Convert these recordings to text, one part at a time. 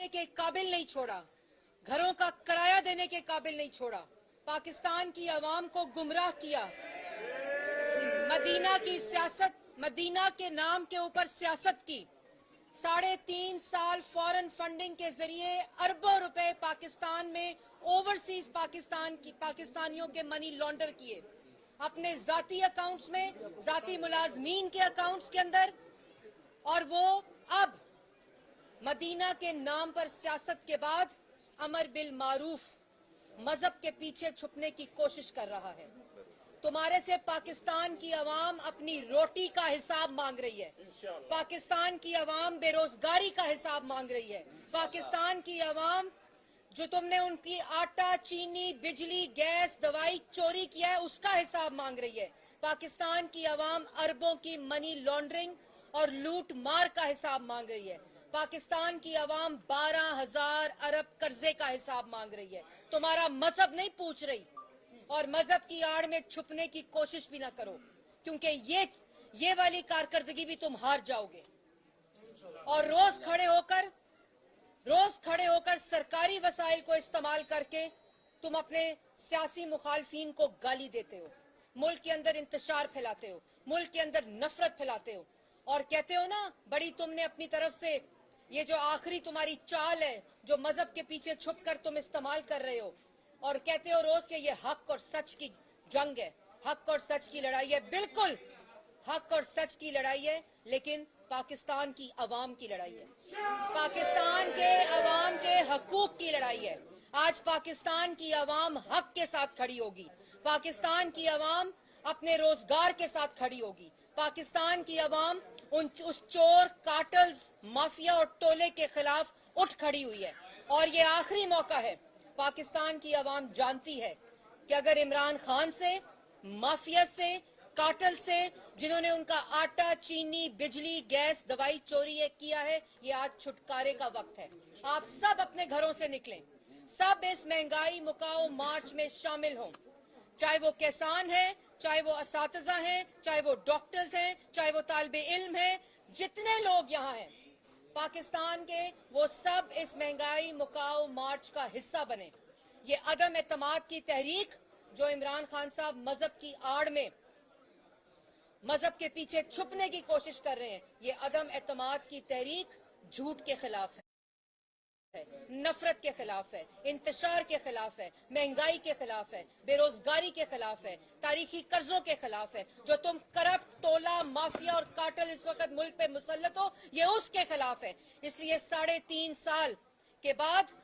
के काबिल नहीं छोड़ा, घरों का किराया देने के काबिल नहीं छोड़ा, पाकिस्तान की आवाम को गुमराह किया, मदीना की सियासत, मदीना के नाम के ऊपर सियासत की, 3.5 साल फॉरेन फंडिंग के जरिए अरबों रुपए पाकिस्तान में ओवरसीज पाकिस्तानियों के मनी लॉन्डर किए, अपने जाती अकाउंट्स में, जाती मुलाजमीन के अकाउंट्स के अंदर, और वो अब मदीना के नाम पर सियासत के बाद अमर बिल मारूफ मजहब के पीछे छुपने की कोशिश कर रहा है। तुम्हारे से पाकिस्तान की आवाम अपनी रोटी का हिसाब मांग रही है, पाकिस्तान की आवाम बेरोजगारी का हिसाब मांग रही है, पाकिस्तान की आवाम जो तुमने उनकी आटा, चीनी, बिजली, गैस, दवाई चोरी किया है उसका हिसाब मांग रही है, पाकिस्तान की आवाम अरबों की मनी लॉन्ड्रिंग और लूट मार का हिसाब मांग रही है, पाकिस्तान की आवाम 12,000 अरब कर्जे का हिसाब मांग रही है। तुम्हारा मजहब नहीं पूछ रही, और मजहब की आड़ में छुपने की कोशिश भी ना करो, क्योंकि ये वाली कारकर्दगी भी तुम हार जाओगे। और रोज खड़े होकर सरकारी वसाइल को इस्तेमाल करके तुम अपने सियासी मुखालफीन को गाली देते हो, मुल्क के अंदर इंतशार फैलाते हो, मुल्क के अंदर नफरत फैलाते हो, और कहते हो ना बड़ी तुमने अपनी तरफ से ये जो आखिरी तुम्हारी चाल है जो मजहब के पीछे छुप कर तुम इस्तेमाल कर रहे हो, और कहते हो रोज के ये हक और सच की जंग है, हक और सच की लड़ाई है। बिल्कुल हक और सच की लड़ाई है, लेकिन पाकिस्तान की अवाम की लड़ाई है, पाकिस्तान के अवाम के हकूक की लड़ाई है। आज पाकिस्तान की अवाम हक के साथ खड़ी होगी, पाकिस्तान की अवाम अपने रोजगार के साथ खड़ी होगी, पाकिस्तान की अवाम उस चोर, कार्टल्स, माफिया और टोले के खिलाफ उठ खड़ी हुई है। और ये आखिरी मौका है। पाकिस्तान की अवाम जानती है कि अगर इमरान खान से, माफिया से, कार्टल से, जिन्होंने उनका आटा, चीनी, बिजली, गैस, दवाई चोरी किया है, ये आज छुटकारे का वक्त है। आप सब अपने घरों से निकलें, सब इस महंगाई मुकाओ मार्च में शामिल हों, चाहे वो किसान है, चाहे वो असातिज़ा हैं, चाहे वो डॉक्टर्स हैं, चाहे वो तालिबे इल्म हैं, जितने लोग यहाँ हैं पाकिस्तान के, वो सब इस महंगाई मुकाओ मार्च का हिस्सा बने। ये अदम एतमाद की तहरीक जो इमरान खान साहब मजहब की आड़ में, मजहब के पीछे छुपने की कोशिश कर रहे हैं, ये अदम एतमाद की तहरीक झूठ के खिलाफ है, नफरत के खिलाफ है, इंतशार के खिलाफ है, महंगाई के खिलाफ है, बेरोजगारी के खिलाफ है, तारीखी कर्जों के खिलाफ है। जो तुम करप्ट टोला, माफिया और कार्टल इस वक्त मुल्क पे मुसल्लत हो, ये उसके खिलाफ है। इसलिए 3.5 साल के बाद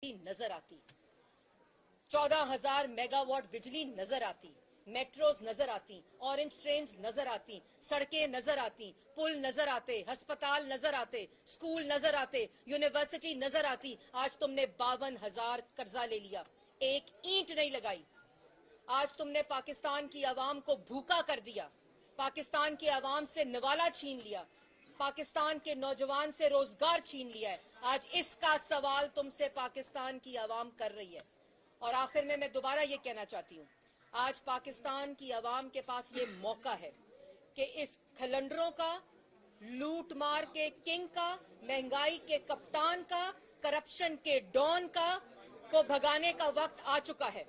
नजर आती, 14,000 मेगावाट बिजली नजर आती, मेट्रोज नजर आती, ऑरेंज ट्रेन्स नजर आती, सड़कें नजर आती, पुल नजर आते, अस्पताल नजर आते, स्कूल नजर आते, यूनिवर्सिटी नजर आती। आज तुमने 52,000 कर्जा ले लिया, एक ईंट नहीं लगाई। आज तुमने पाकिस्तान की आवाम को भूखा कर दिया, पाकिस्तान की आवाम से निवाला छीन लिया, पाकिस्तान के नौजवान से रोजगार छीन लिया है। आज इसका सवाल तुमसे पाकिस्तान की आवाम कर रही है। और आखिर में मैं दोबारा ये कहना चाहती हूँ, आज पाकिस्तान की आवाम के पास ये मौका है कि इस खलंडरों का, लूट मार के किंग का, महंगाई के कप्तान का, करप्शन के डॉन का को भगाने का वक्त आ चुका है।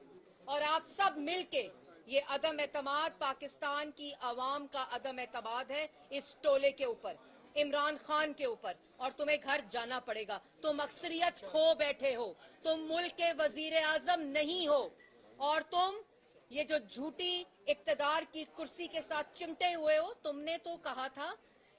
और आप सब मिलके, ये अदम एतमाद पाकिस्तान की आवाम का अदम एतमाद है इस टोले के ऊपर, इमरान खान के ऊपर, और तुम्हें घर जाना पड़ेगा। तुम अक्सरियत खो बैठे हो, तुम मुल्क के वजीर आजम नहीं हो, और तुम ये जो झूठी इक्तदार की कुर्सी के साथ चिमटे हुए हो। तुमने तो कहा था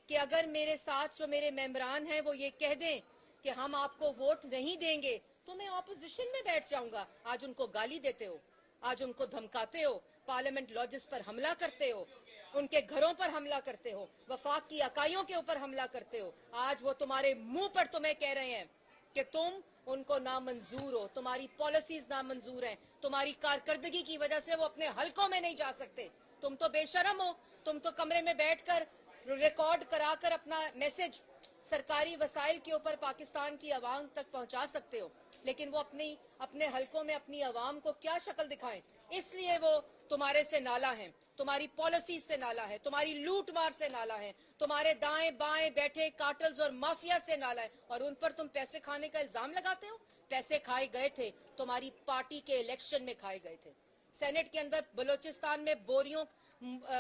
कि अगर मेरे साथ जो मेरे मेंबरान हैं वो ये कह दें कि हम आपको वोट नहीं देंगे तो मैं ऑपोजिशन में बैठ जाऊंगा। आज उनको गाली देते हो, आज उनको धमकाते हो, पार्लियामेंट लॉजेस पर हमला करते हो, उनके घरों पर हमला करते हो, वफाक की इकाइयों के ऊपर हमला करते हो। आज वो तुम्हारे मुंह पर तुम्हें कह रहे हैं कि तुम उनको नामंजूर हो, तुम्हारी पॉलिसीज नामंजूर हैं, तुम्हारी कारकर्दगी की वजह से वो अपने हलकों में नहीं जा सकते। तुम तो बेशरम हो, तुम तो कमरे में बैठकर रिकॉर्ड कराकर अपना मैसेज सरकारी वसाइल के ऊपर पाकिस्तान की आवाम तक पहुंचा सकते हो, लेकिन वो अपने हलकों में अपनी आवाम को क्या शक्ल दिखाएं। इसलिए वो तुम्हारे से नाला हैं, तुम्हारी पॉलिसी से नाला है, तुम्हारी लूट मार से नाला है, तुम्हारे दाएं बाएं बैठे कार्टल्स और माफिया से नाला है, और उन पर तुम पैसे खाने का इल्जाम लगाते हो। पैसे खाए गए थे, तुम्हारी पार्टी के इलेक्शन में खाए गए थे। सेनेट के अंदर बलूचिस्तान में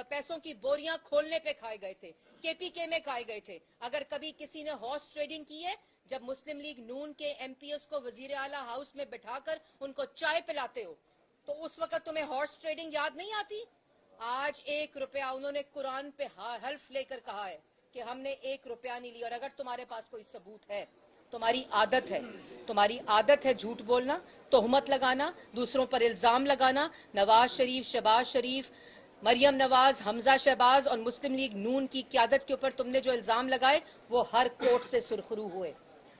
पैसों की बोरियां खोलने पे खाए गए थे, केपीके में खाए गए थे। अगर कभी किसी ने हॉर्स ट्रेडिंग की है, जब मुस्लिम लीग नून के एमपीएस को वजीर आला हाउस में बिठाकर उनको चाय पिलाते हो, तो उस वक्त तुम्हें हॉर्स ट्रेडिंग याद नहीं आती? आज 1 रुपया उन्होंने कुरान पे हल्फ लेकर कहा है कि हमने 1 रुपया नहीं लिया। और अगर तुम्हारे पास कोई सबूत है, तुम्हारी आदत है झूठ बोलना, तोहमत लगाना, दूसरों पर इल्जाम लगाना। नवाज शरीफ, शहबाज शरीफ, मरियम नवाज, हमजा शहबाज और मुस्लिम लीग नून की क्यादत के ऊपर तुमने जो इल्जाम लगाए, वो हर कोर्ट से सुरखरू हुए,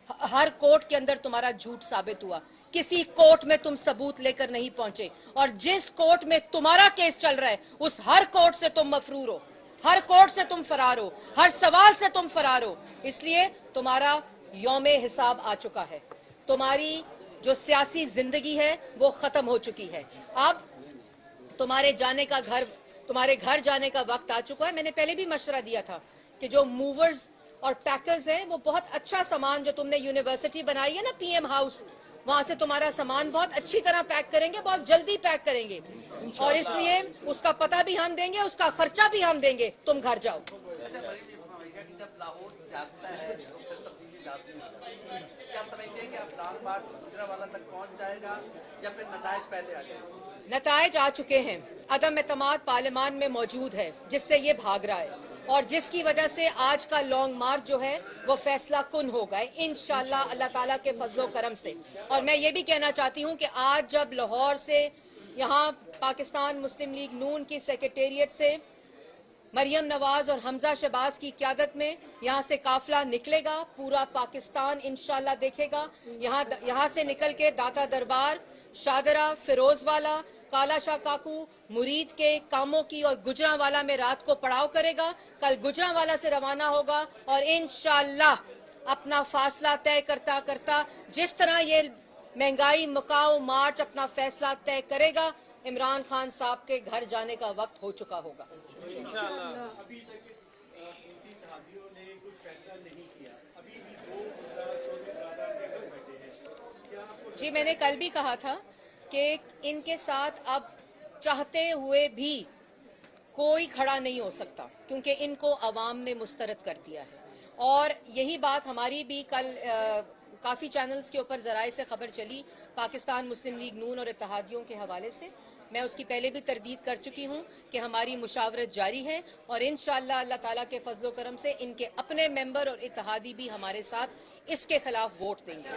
हर कोर्ट के अंदर तुम्हारा झूठ साबित हुआ। किसी कोर्ट में तुम सबूत लेकर नहीं पहुंचे, और जिस कोर्ट में तुम्हारा केस चल रहा है, उस हर कोर्ट से तुम मफरूर हो, हर कोर्ट से तुम फरार हो, हर सवाल से तुम फरार हो। इसलिए तुम्हारा यौमे हिसाब आ चुका है। तुम्हारी जो सियासी जिंदगी है वो खत्म हो चुकी है। अब तुम्हारे घर जाने का वक्त आ चुका है। मैंने पहले भी मशवरा दिया था कि जो मूवर्स और पैकर्स हैं, वो बहुत अच्छा सामान जो तुमने यूनिवर्सिटी बनाई है ना, पीएम हाउस, वहां से तुम्हारा सामान बहुत अच्छी तरह पैक करेंगे, बहुत जल्दी पैक करेंगे, और इसलिए उसका पता भी हम देंगे, उसका खर्चा भी हम देंगे। तुम घर जाओ। जब लाहौर जागता है तो फिर तब्दीली लाज़मी होता है। क्या आप समझते हैं कि अब लाल बाग से गुजरांवाला तक पहुंच जाएगा या फिर नताइज पहले आ जाएंगे? नताइज आ चुके हैं। अदम एतमाद पार्लियामान में मौजूद है, जिससे ये भाग रहा है, और जिसकी वजह से आज का लॉन्ग मार्च जो है वो फैसला कुन होगा इंशाअल्लाह, अल्लाह ताला के फजलो करम से। और मैं ये भी कहना चाहती हूँ कि आज जब लाहौर से यहाँ पाकिस्तान मुस्लिम लीग नून की सेक्रेटेरिएट से मरियम नवाज और हमजा शहबाज की क़यादत में यहाँ से काफिला निकलेगा, पूरा पाकिस्तान इंशाअल्लाह देखेगा। यहाँ से निकल के दाता दरबार, शादरा, फिरोजवाला, काला शाह काकू, मुरीद के कामों की और गुजरांवाला में रात को पड़ाव करेगा। कल गुजरांवाला से रवाना होगा और इंशाअल्लाह अपना फासला तय करता करता, जिस तरह ये महंगाई मुकाओ मार्च अपना फैसला तय करेगा, इमरान खान साहब के घर जाने का वक्त हो चुका होगा। अभी तक इत्तेहादियों ने कुछ फैसला नहीं किया, अभी भी 2 घर बैठे हैं। जी, मैंने कल भी कहा था कि इनके साथ अब चाहते हुए भी कोई खड़ा नहीं हो सकता, क्योंकि इनको अवाम ने मुस्तरद कर दिया है। और यही बात हमारी भी कल काफ़ी चैनल्स के ऊपर ज़राए से खबर चली, पाकिस्तान मुस्लिम लीग नून और इत्तेहादियों के हवाले से। मैं उसकी पहले भी तरदीद कर चुकी हूँ कि हमारी मुशावरत जारी है, और इंशाअल्लाह अल्लाह ताला के फजलो करम से इनके अपने मेंबर और इत्तेहादी भी हमारे साथ इसके खिलाफ वोट देंगे।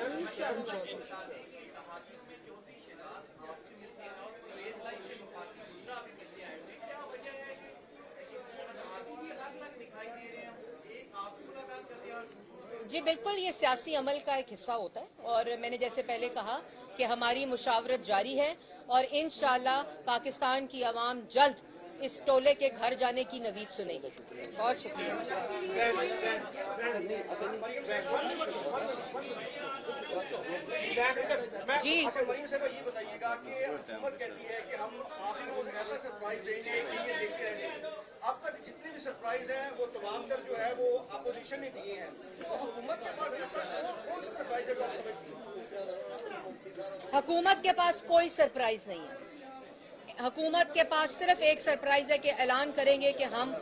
जी बिल्कुल, ये सियासी अमल का एक हिस्सा होता है, और मैंने जैसे पहले कहा कि हमारी मुशावरत जारी है, और इंशाअल्लाह पाकिस्तान की आवाम जल्द इस टोले के घर जाने की नवीद सुनेगी। बहुत शुक्रिया। जी, मरीम साहब ये बताइएगा कि हुकूमत कहती है कि हम आखिर में ऐसा सरप्राइज देंगे कि ये देखते रहेंगे। अब तक जितने भी सरप्राइज हैं वो तमाम तर जो है वो अपोजिशन ने दिए हैं, तो हुकूमत के पास ऐसा कौन सा सरप्राइज है जो आप समझती हैं? हुकूमत के पास कोई सरप्राइज नहीं है। हुकूमत के पास सिर्फ एक सरप्राइज है कि ऐलान करेंगे कि हम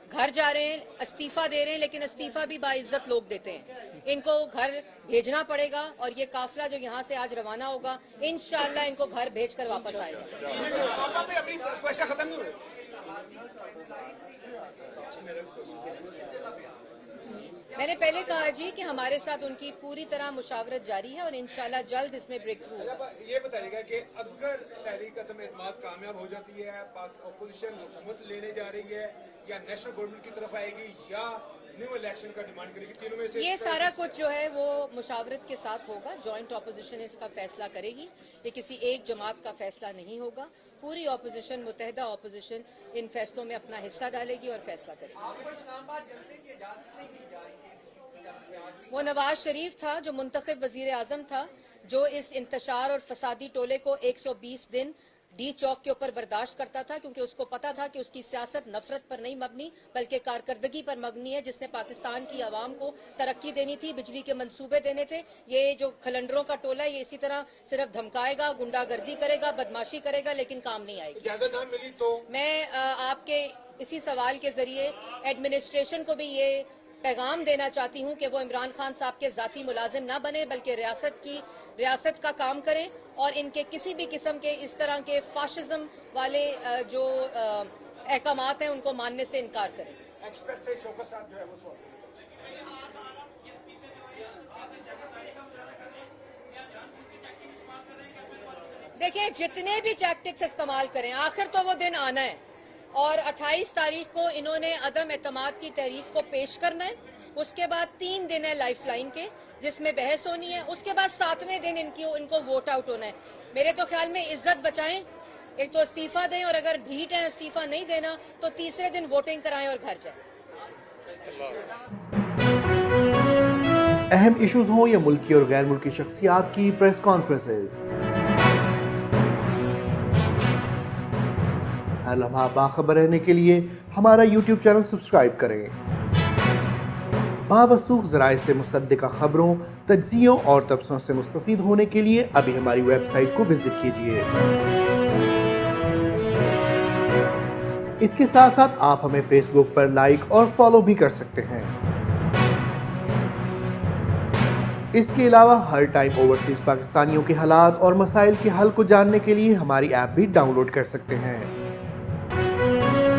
घर जा रहे हैं, इस्तीफा दे रहे हैं, लेकिन इस्तीफा भी बाइज्जत लोग देते हैं। इनको घर भेजना पड़ेगा, और ये काफिला जो यहाँ से आज रवाना होगा, इंशाअल्लाह इनको घर भेजकर वापस आएगा। मैंने पहले कहा जी कि हमारे साथ उनकी पूरी तरह मुशावरत जारी है, और इंशाअल्लाह जल्द इसमें ब्रेक थ्रू होगा। ये बताइएगा कि अगर तहरीक अदम एतमाद कामयाब हो जाती है, अपोजिशन हुकूमत लेने जा रही है, या नेशनल गवर्नमेंट की तरफ आएगी, या न्यू इलेक्शन का डिमांड करेगी, तीनों में से ये सारा कुछ जो है वो मुशावरत के साथ होगा। जॉइंट अपोजिशन इसका फैसला करेगी, ये किसी एक जमात का फैसला नहीं होगा। पूरी अपोजिशन, मुत्तहिदा अपोजिशन इन फैसलों में अपना हिस्सा डालेगी और फैसला करेगी। वो नवाज शरीफ था जो मुंतखब वजीर आजम था, जो इस इंतशार और फसादी टोले को 120 दिन डी चौक के ऊपर बर्दाश्त करता था, क्योंकि उसको पता था कि उसकी सियासत नफरत पर नहीं मबनी बल्कि कारकर्दगी पर मबनी है, जिसने पाकिस्तान की आवाम को तरक्की देनी थी, बिजली के मंसूबे देने थे। ये जो खलंडरों का टोला है ये इसी तरह सिर्फ धमकाएगा, गुंडागर्दी करेगा, बदमाशी करेगा, लेकिन काम नहीं आएगी। इजाजत ना मिली तो मैं आपके इसी सवाल के जरिए एडमिनिस्ट्रेशन को भी ये पैगाम देना चाहती हूं कि वो इमरान खान साहब के जाती मुलाजिम ना बने, बल्कि रियासत का काम करें और इनके किसी भी किस्म के इस तरह के फाशिज्म वाले जो अहकामात हैं उनको मानने से इनकार करें। एक्सप्रेस से शौकत साहब जो है वो सवाल। देखिए, जितने भी टैक्टिक्स इस्तेमाल करें, आखिर तो वो दिन आना है और 28 तारीख को इन्होंने अदम एतमाद की तहरीक को पेश करना है। उसके बाद 3 दिन है लाइफलाइन के जिसमें बहस होनी है। उसके बाद 7वें दिन इनको वोट आउट होना है। मेरे तो ख्याल में इज्जत बचाएं, एक तो इस्तीफा दें और अगर ढीठ है इस्तीफा नहीं देना तो तीसरे दिन वोटिंग कराएं और घर जाएं। अहम इश्यूज हों या मुल्की और गैर मुल्की शख्सियात की प्रेस कॉन्फ्रेंसेस, हर लम्हा बाखबर रहने के लिए हमारा YouTube चैनल सब्सक्राइब करें। बावसूख ज़राए से मुसद्दिक़ा खबरों, तज्ज़ियों और तबसरों से मुस्तफ़ीद होने के लिए अभी हमारी वेबसाइट को विजिट कीजिए। इसके साथ साथ आप हमें फेसबुक पर लाइक और फॉलो भी कर सकते हैं। इसके अलावा हर टाइम ओवरसीज पाकिस्तानियों के हालात और मसाइल के हल को जानने के लिए हमारी ऐप भी डाउनलोड कर सकते हैं।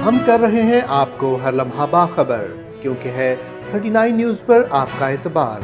हम कर रहे हैं आपको हर लम्हा बाखबर, क्योंकि है 39 न्यूज़ पर आपका एतबार।